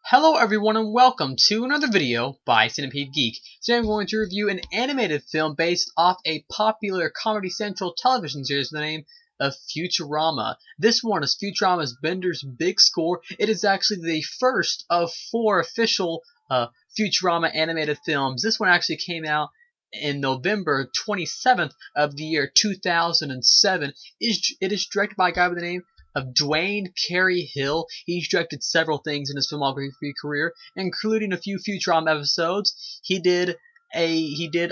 Hello everyone and welcome to another video by Centipede Geek. Today I'm going to review an animated film based off a popular Comedy Central television series with the name of Futurama. This one is Futurama's Bender's Big Score. It is actually the first of 4 official Futurama animated films. This one actually came out in November 27th of the year 2007. It is directed by a guy by the name of Dwayne Carey Hill. He's directed several things in his filmography career, including a few Futurama episodes. He did,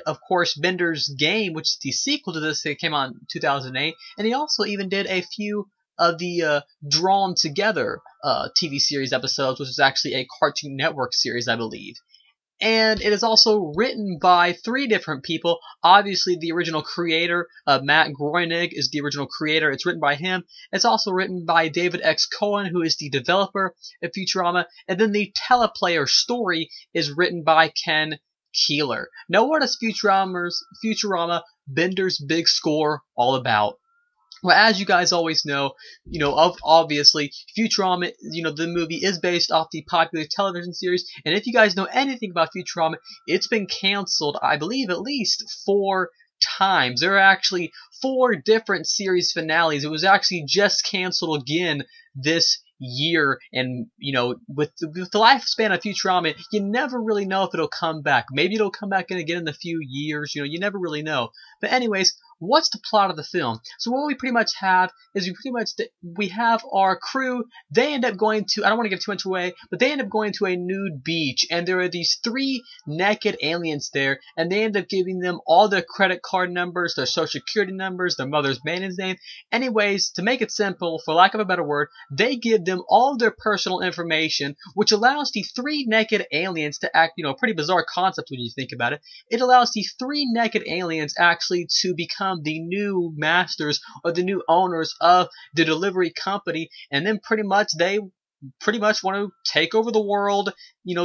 of course, Bender's Game, which is the sequel to this that came out in 2008, and he also even did a few of the Drawn Together TV series episodes, which is actually a Cartoon Network series, I believe. And it is also written by 3 different people. Obviously, the original creator, Matt Groening, is the original creator. It's written by him. It's also written by David X. Cohen, who is the developer of Futurama. And then the teleplayer story is written by Ken Keeler. Now, what is Futurama Bender's Big Score all about? Well, as you guys always know, obviously, Futurama, the movie is based off the popular television series, and if you guys know anything about Futurama, it's been canceled, I believe, at least 4 times. There are actually 4 different series finales. It was actually just canceled again this year, and with the lifespan of Futurama, you never really know if it'll come back. Maybe it'll come back again in a few years. You never really know. But anyways, what's the plot of the film? So what we pretty much have is we have our crew. They end up going to, I don't want to give too much away, but they end up going to a nude beach, and there are these 3 naked aliens there, and they end up giving them all their credit card numbers, their social security numbers, their mother's maiden name. Anyways, to make it simple, for lack of a better word, they give them all their personal information, which allows the 3 naked aliens to act, a pretty bizarre concept when you think about it. It allows the 3 naked aliens actually to become the new masters or the new owners of the delivery company, and then they want to take over the world,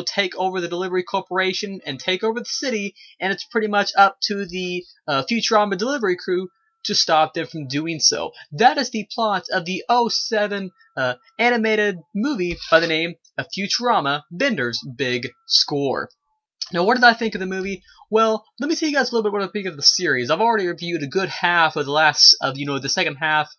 take over the delivery corporation and take over the city, and it's pretty much up to the Futurama delivery crew to stop them from doing so. That is the plot of the 2007 animated movie by the name of Futurama Bender's Big Score. Now, what did I think of the movie? Well, let me tell you guys a little bit what I think of the series. I've already reviewed a good half of the second half,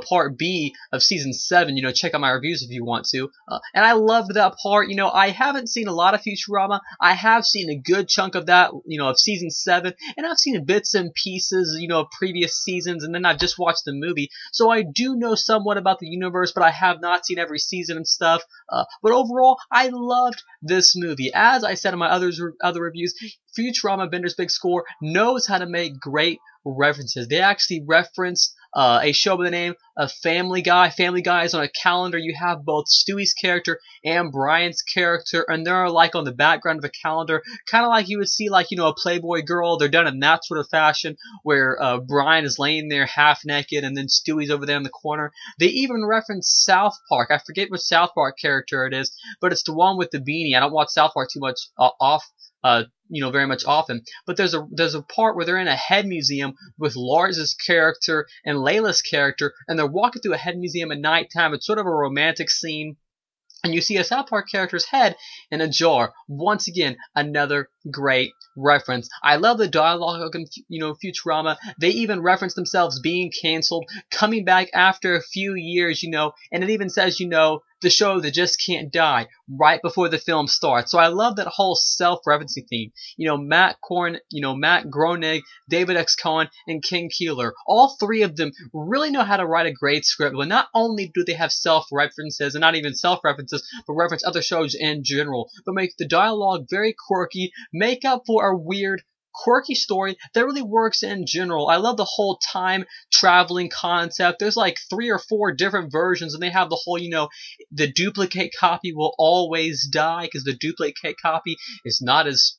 part B of season 7. Check out my reviews if you want to. And I loved that part. I haven't seen a lot of Futurama. I have seen a good chunk of that, of season 7. And I've seen bits and pieces, of previous seasons. And then I've just watched the movie. So I do know somewhat about the universe, but I have not seen every season and stuff. But overall, I loved this movie. As I said in my other reviews, Futurama Bender's Big Score knows how to make great references. They actually reference a show by the name of Family Guy. Family Guy is on a calendar. You have both Stewie's character and Brian's character, and they're like on the background of a calendar, kind of like you would see a Playboy girl. They're done in that sort of fashion, where Brian is laying there half naked, and then Stewie's over there in the corner. They even reference South Park. I forget which South Park character it is, but it's the one with the beanie. I don't watch South Park too much very much often, but there's a part where they're in a head museum with Lars's character and Layla's character, and they're walking through a head museum at nighttime. It's sort of a romantic scene, and you see a South Park character's head in a jar. Once again, another great reference. I love the dialogue in Futurama. They even reference themselves being canceled, coming back after a few years, and it even says, the show that just can't die right before the film starts. So I love that whole self-referencing theme. Matt Groening, David X. Cohen, and Ken Keeler. All 3 of them really know how to write a great script. But not only do they have self-references, and not even self-references, but reference other shows in general, but make the dialogue very quirky, make up for a weird, quirky story that really works in general. I love the whole time traveling concept. There's like 3 or 4 different versions, and they have the whole, the duplicate copy will always die because the duplicate copy is not as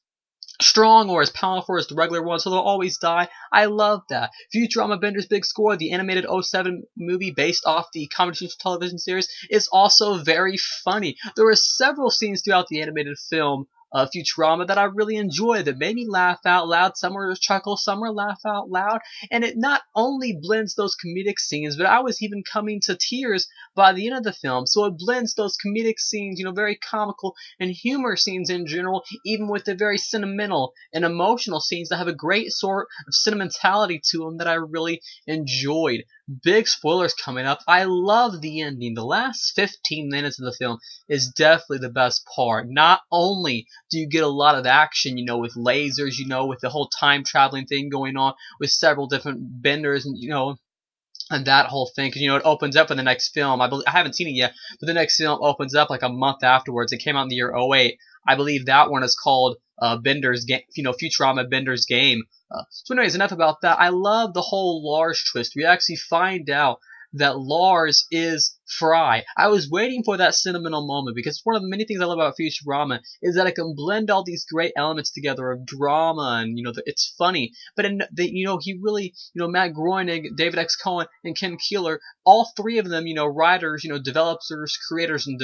strong or as powerful as the regular one, so they'll always die. I love that. Futurama Bender's Big Score, the animated 2007 movie based off the Comedy Central television series, is also very funny. There are several scenes throughout the animated film Futurama that I really enjoyed, that made me laugh out loud. Some were chuckle, some were laugh out loud. And it not only blends those comedic scenes, but I was even coming to tears by the end of the film. So it blends those comedic scenes, very comical and humor scenes in general, even with the very sentimental and emotional scenes that have a great sort of sentimentality to them that I really enjoyed. Big spoilers coming up. I love the ending. The last 15 minutes of the film is definitely the best part. Not only do you get a lot of action, with lasers, with the whole time traveling thing going on, with several different benders, and that whole thing, because it opens up in the next film. I haven't seen it yet, but the next film opens up like a month afterwards. It came out in the year '08. I believe that one is called Bender's Game, Futurama Bender's Game. So anyways, enough about that. I love the whole Lars twist. We actually find out that Lars is Fry. I was waiting for that sentimental moment, because one of the many things I love about Futurama is that it can blend all these great elements together of drama and it's funny. But he really Matt Groening, David X. Cohen, and Ken Keeler, all three of them writers, developers, creators, and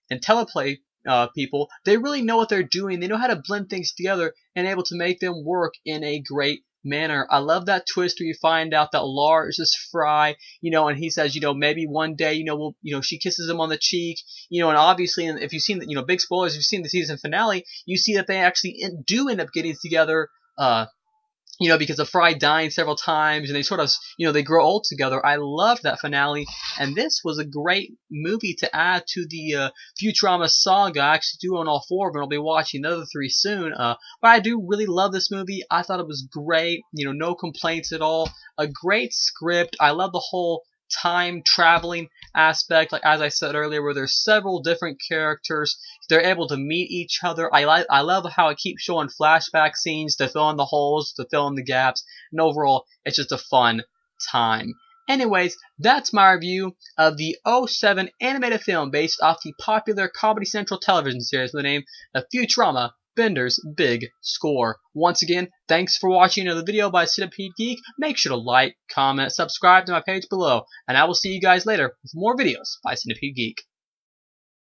and teleplay people, they really know what they're doing. They know how to blend things together and able to make them work in a great manner. I love that twist where you find out that Lars is Fry, and he says, maybe one day, she kisses him on the cheek, and obviously, and if you've seen the, big spoilers, if you've seen the season finale, you see that they actually do end up getting together, because of Fry dying several times, and they sort of, they grow old together. I loved that finale, and this was a great movie to add to the Futurama saga. I actually do own all four of them. I'll be watching the other three soon, but I do really love this movie. I thought it was great, no complaints at all. A great script. I love the whole time traveling aspect, like as I said earlier, where there's several different characters. They're able to meet each other. I love how it keeps showing flashback scenes to fill in the holes, to fill in the gaps, and overall, it's just a fun time. Anyways, that's my review of the '07 animated film based off the popular Comedy Central television series with the name of Futurama, Bender's Big Score. Once again, thanks for watching another video by Centipede Geek. Make sure to like, comment, subscribe to my page below, and I will see you guys later with more videos by Centipede Geek.